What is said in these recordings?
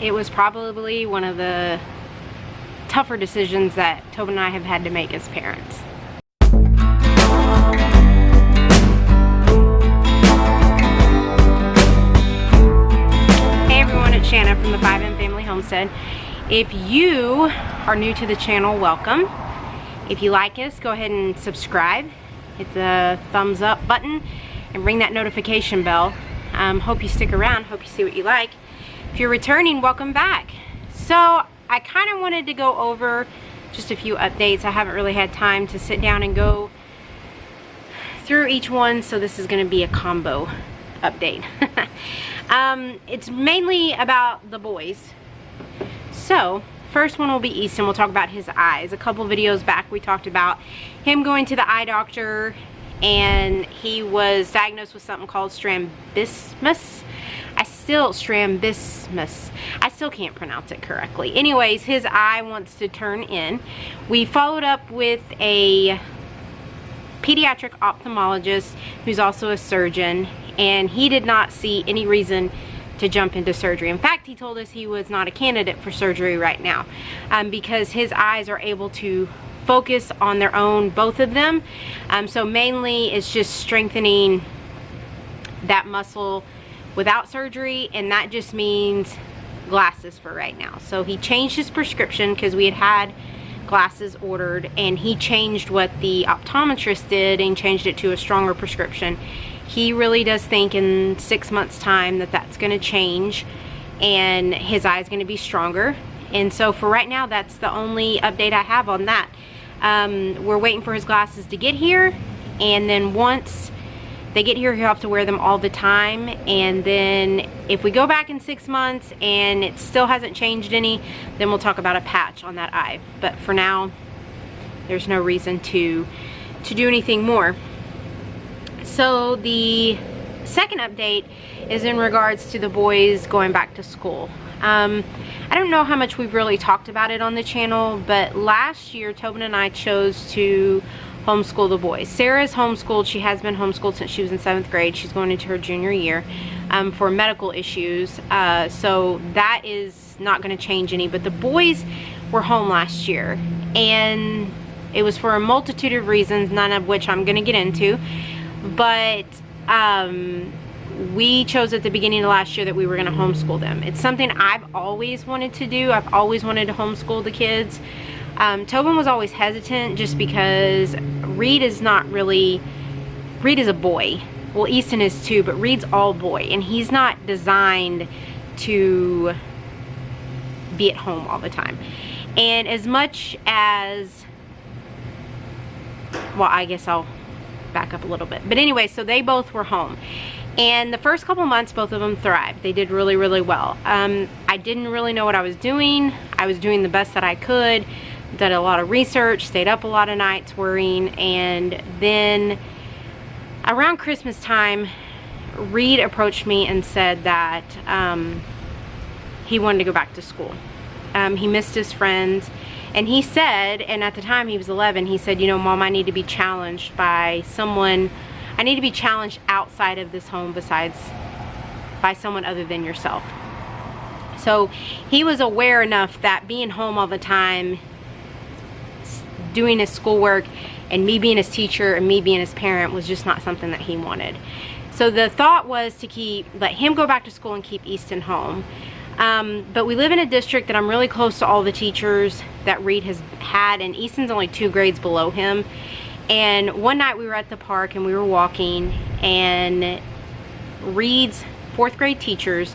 it was probably one of the tougher decisions that Tobin and I have had to make as parents. Hey everyone, it's Shanna from the 5M Family Homestead. If you are new to the channel, welcome. If you like us, go ahead and subscribe. Hit the thumbs up button and ring that notification bell. Hope you stick around, hope you see what you like. If you're returning, welcome back. So I kind of wanted to go over just a few updates. I haven't really had time to sit down and go through each one, so this is going to be a combo update. It's mainly about the boys. So first one will be Easton. We'll talk about his eyes. A couple videos back we talked about him going to the eye doctor, and he was diagnosed with something called strabismus. I still can't pronounce it correctly. Anyways, his eye wants to turn in. We followed up with a pediatric ophthalmologist who's also a surgeon, and he did not see any reason to jump into surgery. In fact, he told us he was not a candidate for surgery right now, because his eyes are able to focus on their own, both of them. So mainly it's just strengthening that muscle without surgery, and that just means glasses for right now. So he changed his prescription because we had glasses ordered, and he changed what the optometrist did and changed it to a stronger prescription. He really does think in 6 months time that that's going to change and his eye is going to be stronger. And so for right now, that's the only update I have on that. We're waiting for his glasses to get here, and then once they get here, he'll have to wear them all the time. And then if we go back in 6 months and it still hasn't changed any, then we'll talk about a patch on that eye. But for now, there's no reason to do anything more. So the second update is in regards to the boys going back to school. I don't know how much we've really talked about it on the channel, but last year Tobin and I chose to homeschool the boys. Sarah's homeschooled. She has been homeschooled since she was in 7th grade. She's going into her junior year for medical issues. So that is not going to change any, but the boys were home last year, and it was for a multitude of reasons, none of which I'm going to get into. But we chose at the beginning of last year that we were going to homeschool them. It's something I've always wanted to do. I've always wanted to homeschool the kids. Tobin was always hesitant just because Reed is a boy. Well, Easton is too, but Reed's all boy, and he's not designed to be at home all the time. And as much as, well, I guess I'll back up a little bit. But anyway, so they both were home. And the first couple months, both of them thrived. They did really, really well. I didn't really know what I was doing. I was doing the best that I could. Did a lot of research, stayed up a lot of nights worrying, and then around Christmas time, Reed approached me and said that he wanted to go back to school. He missed his friends, and he said, and at the time he was 11, he said, you know, Mom, I need to be challenged by someone. I need to be challenged outside of this home besides by someone other than yourself. So he was aware enough that being home all the time, doing his schoolwork, and me being his teacher and me being his parent was just not something that he wanted. So the thought was to let him go back to school and keep Easton home. But we live in a district that I'm really close to all the teachers that Reed has had, and Easton's only 2 grades below him. And one night we were at the park and we were walking, and Reed's 4th grade teachers,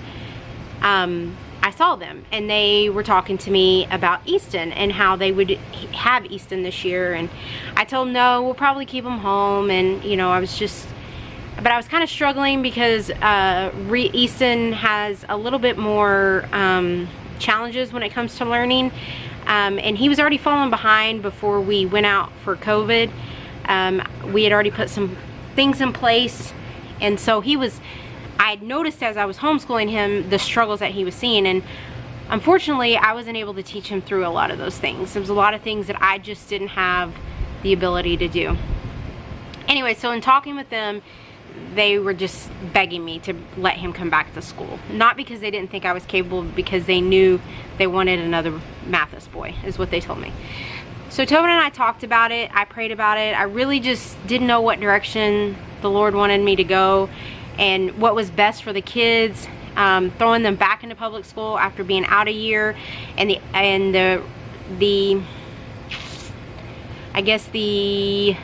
I saw them, and they were talking to me about Easton and how they would have Easton this year. And I told them, no, we'll probably keep him home. And you know, I was kind of struggling because Easton has a little bit more challenges when it comes to learning, and he was already falling behind before we went out for COVID. We had already put some things in place, and so I had noticed as I was homeschooling him the struggles that he was seeing, and unfortunately I wasn't able to teach him through a lot of those things. There was a lot of things that I just didn't have the ability to do. Anyway, so in talking with them, they were just begging me to let him come back to school. Not because they didn't think I was capable, because they knew they wanted another Mathis boy, is what they told me. So Tobin and I talked about it. I prayed about it. I really just didn't know what direction the Lord wanted me to go and what was best for the kids. Throwing them back into public school after being out a year, and the I guess the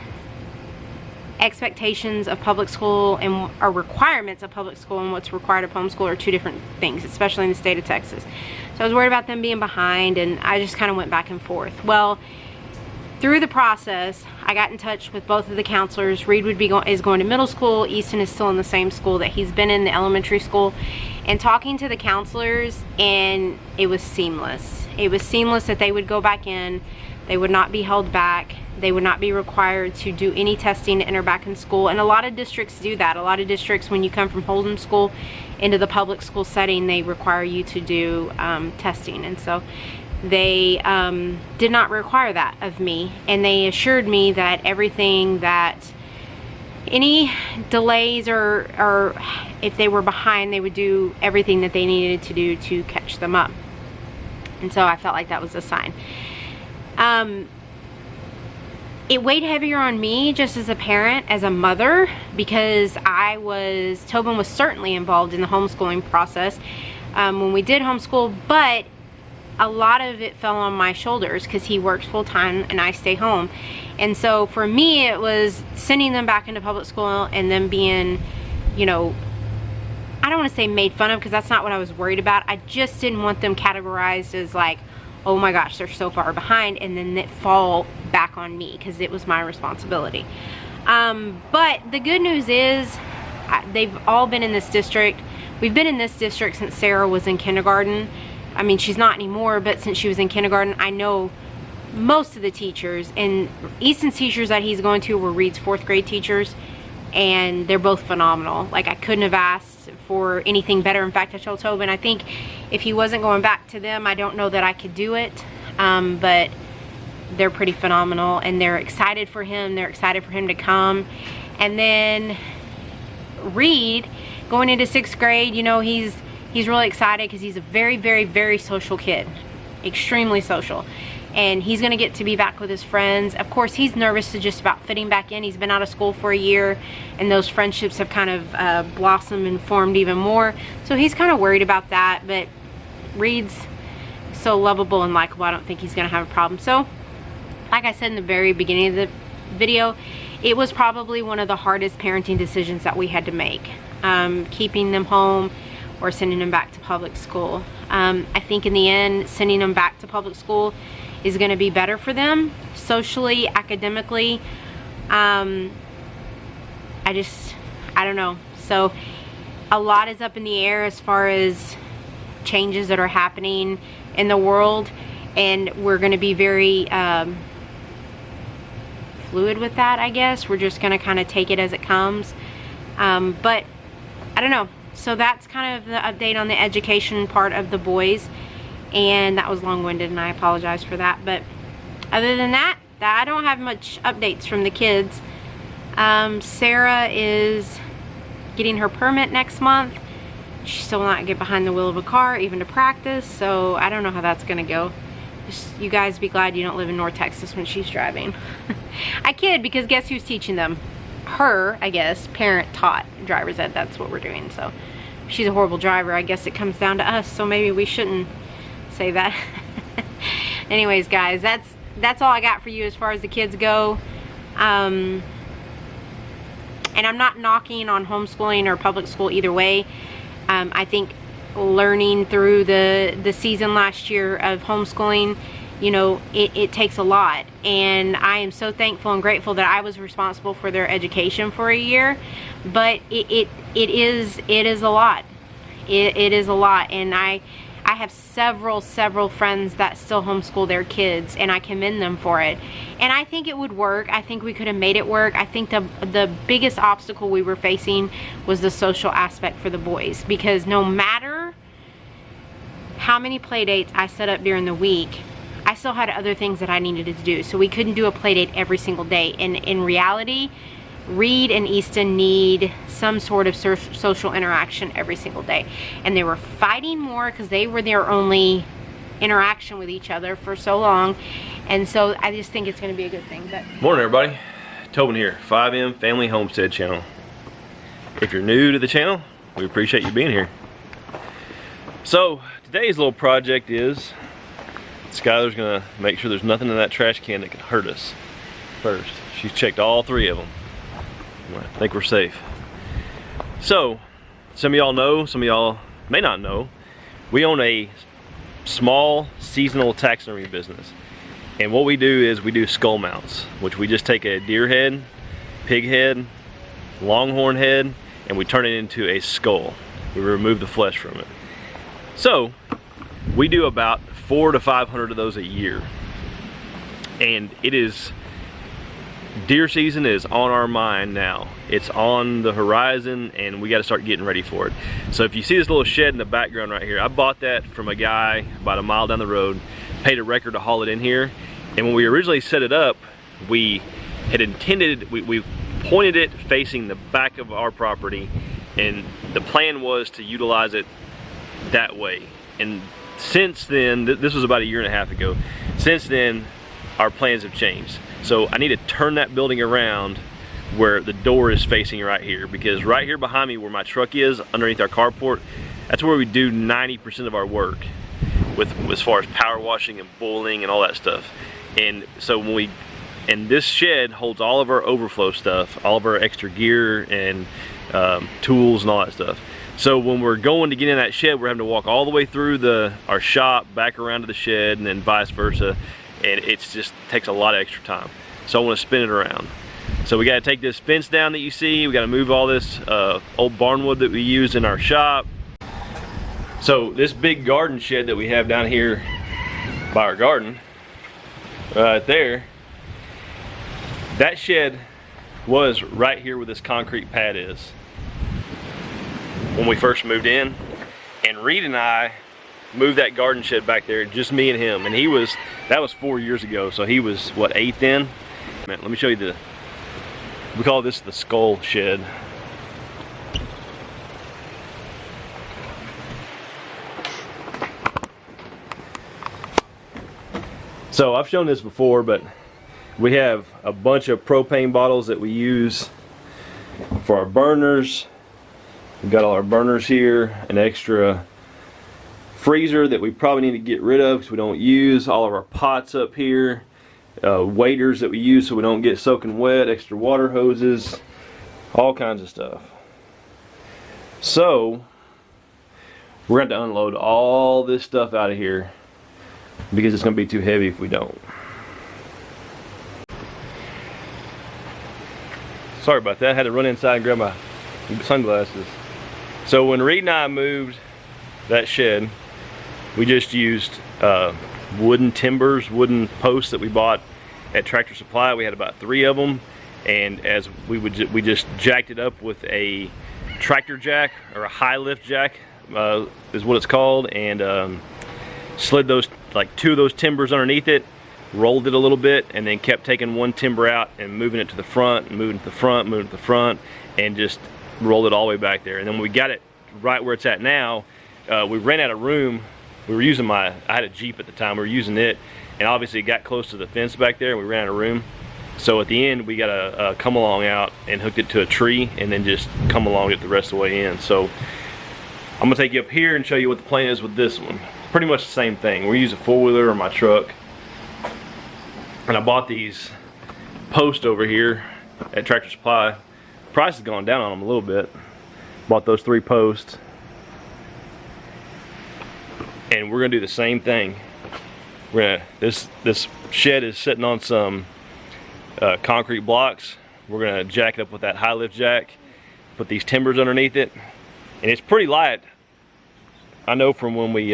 expectations of public school and our requirements of public school and what's required of homeschool are two different things, especially in the state of Texas. So I was worried about them being behind, and I just kind of went back and forth. Well, through the process, I got in touch with both of the counselors. Reed is going to middle school. Easton is still in the same school that he's been in, the elementary school. And talking to the counselors, and it was seamless. It was seamless that they would go back in. They would not be held back. They would not be required to do any testing to enter back in school. And a lot of districts do that. A lot of districts, when you come from Holden School into the public school setting, they require you to do testing. And so they did not require that of me. And they assured me that everything that any delays or if they were behind, they would do everything that they needed to do to catch them up. And so I felt like that was a sign. It weighed heavier on me just as a parent, as a mother, because Tobin was certainly involved in the homeschooling process when we did homeschool, but a lot of it fell on my shoulders because he works full-time and I stay home. And so for me, it was sending them back into public school and them being, you know, I don't want to say made fun of, because that's not what I was worried about. I just didn't want them categorized as like, oh my gosh, they're so far behind, and then it fall back on me because it was my responsibility. But the good news is they've all been in this district. We've been in this district since Sarah was in kindergarten. I mean, she's not anymore, but since she was in kindergarten, I know most of the teachers. And Easton's teachers that he's going to were Reed's 4th grade teachers, and they're both phenomenal. Like, I couldn't have asked for anything better. In fact, I told Tobin, I think if he wasn't going back to them, I don't know that I could do it. But they're pretty phenomenal, and they're excited for him. They're excited for him to come. And then Reed, going into 6th grade, you know, he's really excited because he's a very, very, very social kid. Extremely social. And he's going to get to be back with his friends. Of course, he's nervous to just about fitting back in. He's been out of school for a year, and those friendships have kind of blossomed and formed even more. So he's kind of worried about that, but Reed's so lovable and likable, I don't think he's going to have a problem. So, like I said in the very beginning of the video, it was probably one of the hardest parenting decisions that we had to make. Keeping them home or sending them back to public school. I think in the end, sending them back to public school is going to be better for them socially, academically. I don't know. So a lot is up in the air as far as changes that are happening in the world, and we're going to be very fluid with that, I guess. We're just going to kind of take it as it comes. But I don't know. So that's kind of the update on the education part of the boys. And that was long-winded, and I apologize for that. But other than that, I don't have much updates from the kids. Sarah is getting her permit next month. She still will not get behind the wheel of a car, even to practice. So I don't know how that's going to go. Just, you guys be glad you don't live in North Texas when she's driving. I kid, because guess who's teaching them? Her, I guess, parent taught driver's ed. That's what we're doing. So if she's a horrible driver, I guess it comes down to us. So maybe we shouldn't say that. Anyways, guys, that's all I got for you as far as the kids go. And I'm not knocking on homeschooling or public school either way. I think learning through the season last year of homeschooling, you know, it takes a lot, and I am so thankful and grateful that I was responsible for their education for a year. But it is a lot. It is a lot, and I have several friends that still homeschool their kids, and I commend them for it. And I think it would work. I think we could have made it work. I think the biggest obstacle we were facing was the social aspect for the boys, because no matter how many play dates I set up during the week, I still had other things that I needed to do. So we couldn't do a play date every single day. And in reality, Reed and Easton need some sort of social interaction every single day. And they were fighting more because they were their only interaction with each other for so long. And so I just think it's going to be a good thing. But morning, everybody. Tobin here, 5M Family Homestead channel. If you're new to the channel, we appreciate you being here. So today's little project is Skylar's gonna make sure there's nothing in that trash can that can hurt us first. She's checked all 3 of them. I think we're safe. So some of y'all know, some of y'all may not know, we own a small seasonal taxidermy business. And what we do is we do skull mounts, which we just take a deer head, pig head, longhorn head, and we turn it into a skull. We remove the flesh from it. So we do about 400 to 500 of those a year. And it is, deer season is on our mind now. It's on the horizon and we got to start getting ready for it. So if you see this little shed in the background right here, I bought that from a guy about a mile down the road, paid a record to haul it in here. And when we originally set it up, we had intended, we pointed it facing the back of our property, and the plan was to utilize it that way. And since then, this was about 1.5 years ago, since then our plans have changed. So I need to turn that building around where the door is facing right here, because right here behind me where my truck is, underneath our carport, that's where we do 90% of our work with as far as power washing and boiling and all that stuff. And so and this shed holds all of our overflow stuff, all of our extra gear and tools and all that stuff. So when we're going to get in that shed, we're having to walk all the way through our shop, back around to the shed, and then vice versa. And it's just takes a lot of extra time. So I want to spin it around. So we got to take this fence down that you see. We got to move all this old barnwood that we use in our shop. So this big garden shed that we have down here by our garden, right there, that shed was right here where this concrete pad is when we first moved in. And Reed and I moved that garden shed back there, just me and him. And that was 4 years ago, so he was, what, 8 then? Man, let me show you we call this the skull shed. So I've shown this before, but we have a bunch of propane bottles that we use for our burners. We've got all our burners here, an extra freezer that we probably need to get rid of because we don't use, all of our pots up here, waders that we use so we don't get soaking wet, extra water hoses, all kinds of stuff. So we're going to have to unload all this stuff out of here because it's going to be too heavy if we don't. Sorry about that, I had to run inside and grab my sunglasses. So when Reed and I moved that shed, we just used wooden timbers, wooden posts that we bought at Tractor Supply. We had about 3 of them, and as we just jacked it up with a tractor jack, or a high lift jack is what it's called, and slid those, like 2 of those timbers underneath it, rolled it a little bit, and then kept taking one timber out and moving it to the front, and moving it to the front, moving it to the front, and just rolled it all the way back there. And then when we got it right where it's at now, we ran out of room. We were using I had a Jeep at the time, we were using it, and obviously it got close to the fence back there and we ran out of room. So at the end we got a come along out and hooked it to a tree, and then just come along it the rest of the way in. So I'm gonna take you up here and show you what the plan is with this one. Pretty much the same thing. We use a 4-wheeler or my truck. And I bought these posts over here at Tractor Supply. Price has gone down on them a little bit. Bought those 3 posts. And we're gonna do the same thing. This shed is sitting on some concrete blocks. We're gonna jack it up with that high lift jack, put these timbers underneath it, and it's pretty light. I know from when we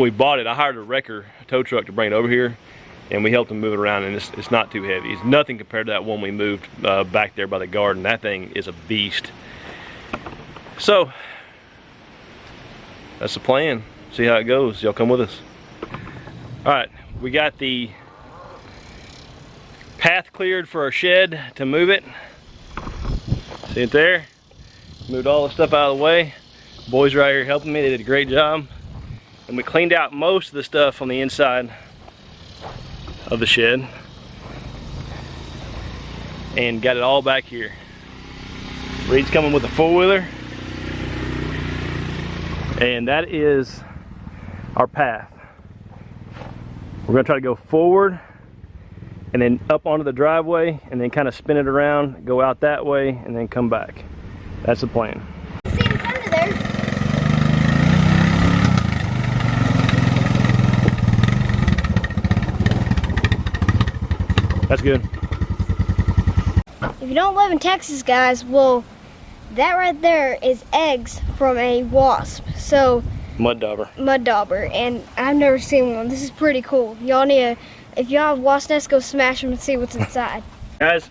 bought it, I hired a tow truck to bring it over here, and we helped them move it around, and it's not too heavy. It's nothing compared to that one we moved back there by the garden. That thing is a beast. So that's the plan. See how it goes. Y'all come with us. All right, we got the path cleared for our shed to move it. See it there? Moved all the stuff out of the way. Boys are out here helping me. They did a great job. And we cleaned out most of the stuff on the inside of the shed and got it all back here. Reed's coming with a four-wheeler, and that is our path. We're gonna try to go forward and then up onto the driveway and then kind of spin it around, go out that way, and then come back. That's the plan. See what's under there. That's good. If you don't live in Texas, guys, well, that right there is eggs from a wasp. So Mud dauber. Mud dauber, and I've never seen one. This is pretty cool. Y'all need to, if y'all have wasp nests, go smash them and see what's inside. Guys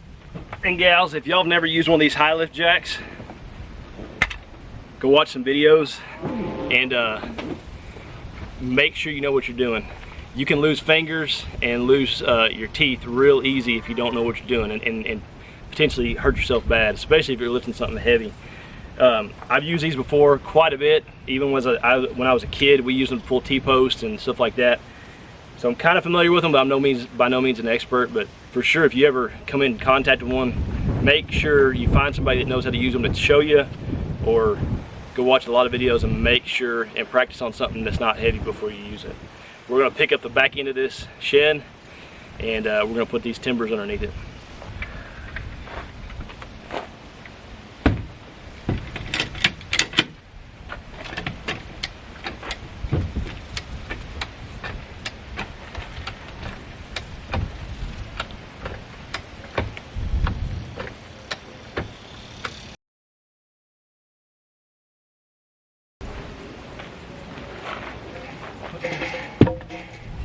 and gals, if y'all have never used one of these high lift jacks, go watch some videos and make sure you know what you're doing. You can lose fingers and lose your teeth real easy if you don't know what you're doing, and potentially hurt yourself bad, especially if you're lifting something heavy. I've used these before quite a bit. Even when I was a kid, we used them to pull T-posts and stuff like that. So I'm kind of familiar with them, but I'm by no means an expert. But for sure, if you ever come in contact with one, make sure you find somebody that knows how to use them to show you, or go watch a lot of videos and make sure and practice on something that's not heavy before you use it. We're gonna pick up the back end of this shed, and we're gonna put these timbers underneath it.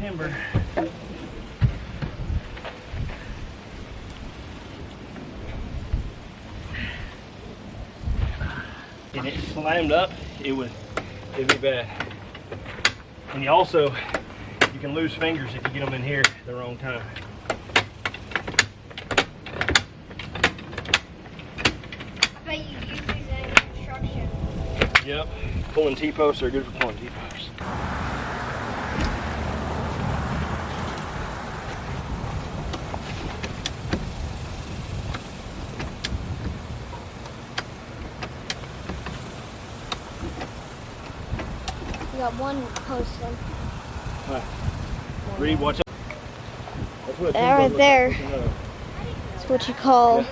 Timber. And it slammed up, it'd be bad. And you can lose fingers if you get them in here at the wrong time. But you use these in construction. Yep, pulling T-posts are good for pulling T-posts. We got one post in. Reed, watch out. That's what a That T-post right looks there. like. It's what you call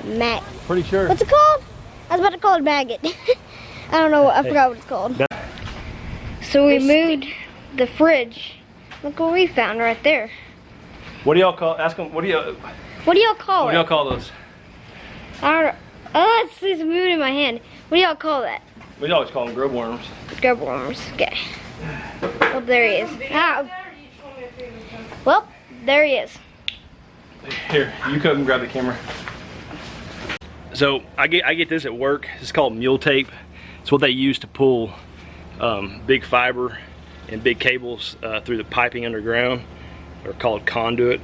mat. Pretty sure. What's it called? I was about to call it maggot. I don't know. I forgot what it's called. So we moved the fridge. Look what we found right there. What do y'all call? Ask them. What do y'all call it? What do y'all call those? I don't know. Oh, it's moving in my hand. What do y'all call that? We always call them grub worms. Grub worms. Okay. Oh, there he is. Ow. Well, there he is. Here, you come and grab the camera. So I get this at work. It's called mule tape. It's what they use to pull big fiber and big cables through the piping underground. They're called conduit.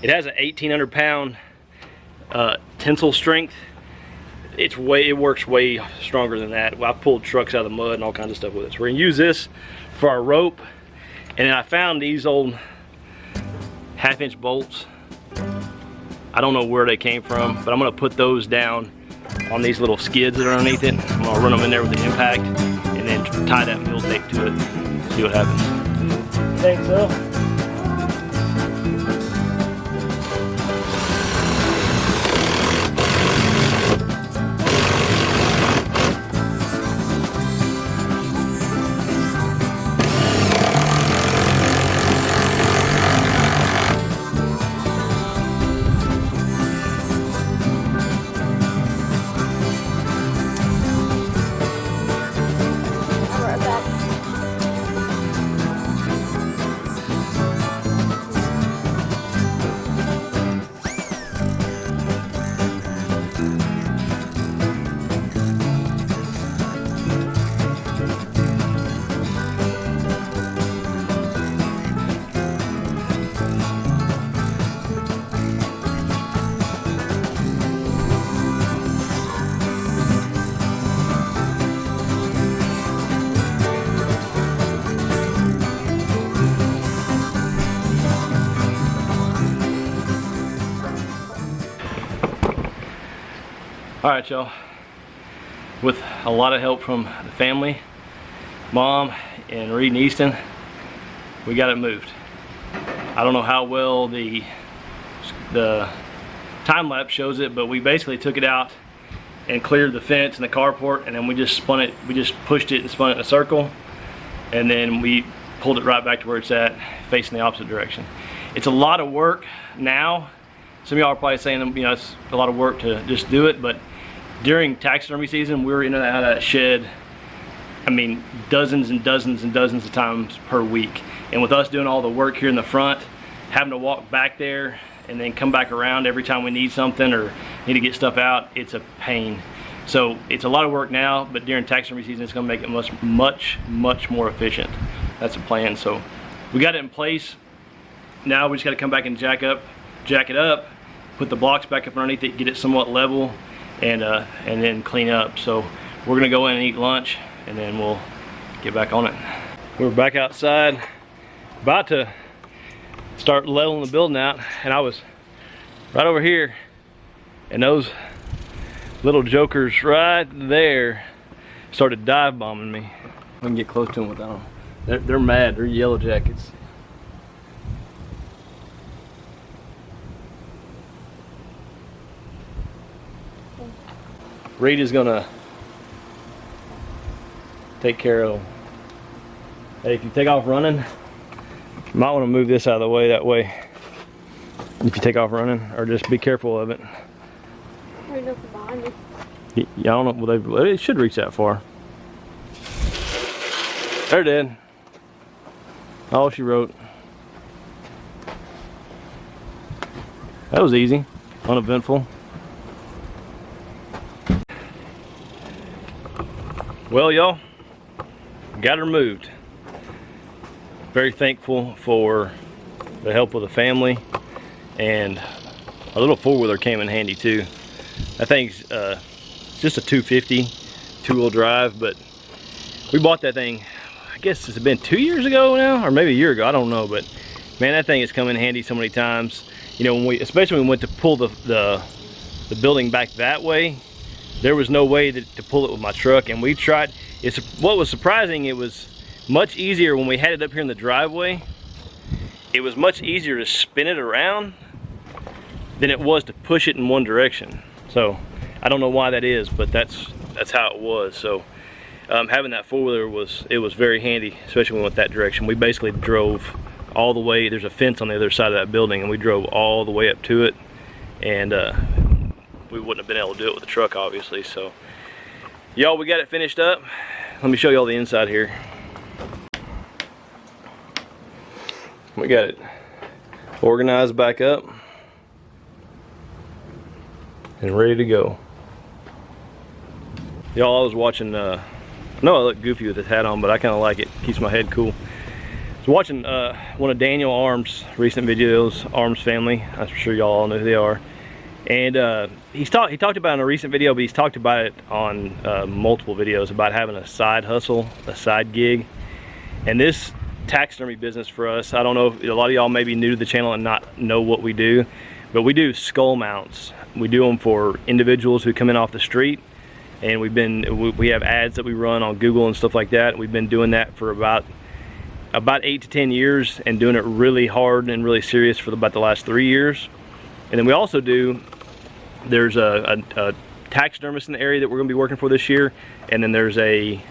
It has an 1,800 pound tensile strength. It works way stronger than that. Well, I've pulled trucks out of the mud and all kinds of stuff with it. So we're gonna use this for our rope. And then I found these old 1/2-inch bolts. I don't know where they came from, but I'm gonna put those down on these little skids that are underneath it. I'm gonna run them in there with the impact and then tie that mule tape to it. See what happens. Think so? Alright, y'all, with a lot of help from the family, Mom and Reed and Easton, we got it moved. I don't know how well the time lapse shows it, but we basically took it out and cleared the fence and the carport, and then we just pushed it and spun it in a circle, and then we pulled it right back to where it's at, facing the opposite direction. It's a lot of work now. Some of y'all are probably saying, you know, it's a lot of work to just do it, but during taxidermy season, we were in and out of that shed, I mean, dozens and dozens and dozens of times per week. And with us doing all the work here in the front, having to walk back there and then come back around every time we need something or need to get stuff out, it's a pain. So it's a lot of work now, but during taxidermy season, it's gonna make it much more efficient. That's the plan. So we got it in place. Now we just gotta come back and jack it up, put the blocks back up underneath it, get it somewhat level, and then clean up. So we're gonna go in and eat lunch, and then we'll get back on it. We're back outside, about to start leveling the building out, and I was right over here, and those little jokers right there started dive bombing me. I can get close to them without them. They're mad. They're yellow jackets. Reed is gonna take care of them. Hey, if you take off running, you might want to move this out of the way that way. If you take off running, or just be careful of it. There's nothing behind me. Yeah, I don't know. Well, it should reach that far. They're dead. All she wrote. That was easy, uneventful. Well, y'all, got her moved. Very thankful for the help of the family, and a little four-wheeler came in handy too. That thing's just a 250 two-wheel drive, but we bought that thing, I guess it's been 2 years ago now, or maybe a year ago, I don't know, but man, that thing has come in handy so many times. You know, especially when we went to pull the building back that way, there was no way to pull it with my truck, and we tried. What was surprising, it was much easier when we had it up here in the driveway. It was much easier to spin it around than it was to push it in one direction. So I don't know why that is, but that's how it was. So having that four-wheeler was very handy, especially when we went that direction. We basically drove all the way. There's a fence on the other side of that building, and we drove all the way up to it, and we wouldn't have been able to do it with the truck, obviously. So y'all, we got it finished up. Let me show y'all the inside here. We got it organized back up and ready to go. Y'all, I was watching, I know I look goofy with this hat on, but I kind of like it. Keeps my head cool. I was watching one of Daniel Arms' recent videos, Arms Family. I'm sure y'all all know who they are. And he talked about it in a recent video, but he's talked about it on multiple videos about having a side hustle, a side gig. And this taxidermy business for us, I don't know if a lot of y'all may be new to the channel and not know what we do, but we do skull mounts. We do them for individuals who come in off the street, and we have ads that we run on Google and stuff like that. We've been doing that for about 8 to 10 years, and doing it really hard and really serious for about the last 3 years. And then we also there's a taxidermist in the area that we're going to be working for this year, and then there's a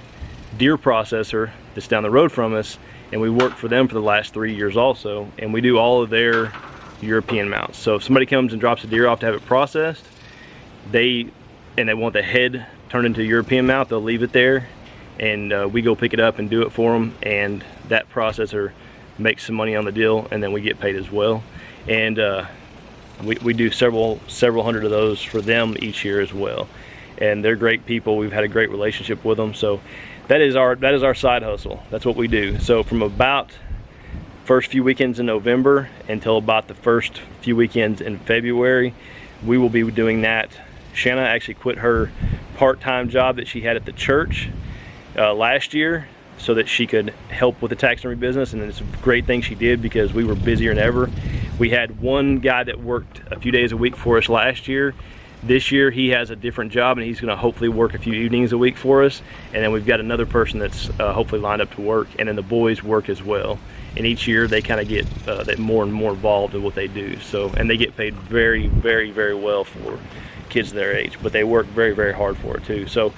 deer processor that's down the road from us, and we worked for them for the last 3 years also, and we do all of their European mounts. So if somebody comes and drops a deer off to have it processed, they want the head turned into a European mount, they'll leave it there, and we go pick it up and do it for them, and that processor makes some money on the deal, and then we get paid as well. And we do several hundred of those for them each year as well, and they're great people. We've had a great relationship with them, so that is our side hustle. That's what we do. So from about first few weekends in November until about the first few weekends in February, we will be doing that. Shanna actually quit her part-time job that she had at the church last year so that she could help with the taxidermy business, and it's a great thing she did because we were busier than ever. We had one guy that worked a few days a week for us last year This year he has a different job, and he's going to hopefully work a few evenings a week for us. And then we've got another person that's hopefully lined up to work, and then the boys work as well. And each year they kind of get that more and more involved in what they do. So, and they get paid very, very, very well for kids their age, but they work very, very hard for it too. So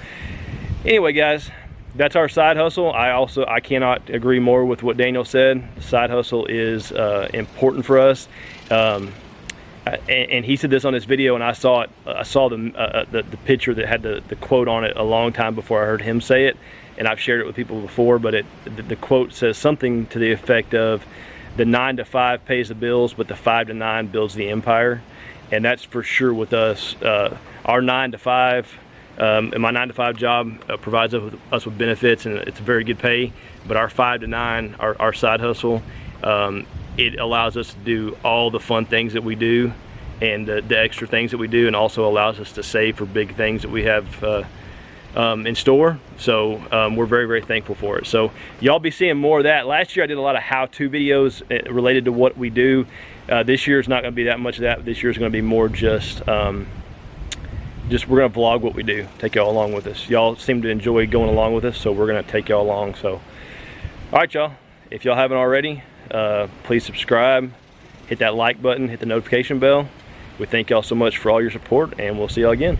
anyway, guys, that's our side hustle. I cannot agree more with what Daniel said. The side hustle is important for us. And he said this on his video, and I saw it. I saw the picture that had the quote on it a long time before I heard him say it, and I've shared it with people before. But the quote says something to the effect of, "The 9 to 5 pays the bills, but the 5 to 9 builds the empire." And that's for sure with us. Our 9 to 5, and my 9 to 5 job provides us with benefits, and it's a very good pay. But our 5 to 9, our side hustle, it allows us to do all the fun things that we do, and the extra things that we do, and also allows us to save for big things that we have in store. So we're very, very thankful for it. So y'all be seeing more of that. Last year I did a lot of how-to videos related to what we do. This year is not going to be that much of that. This year is going to be more just we're going to vlog what we do, take y'all along with us. Y'all seem to enjoy going along with us, so we're going to take y'all along. So all right, y'all, if y'all haven't already, please subscribe, hit that like button, hit the notification bell. We thank y'all so much for all your support, and we'll see y'all again.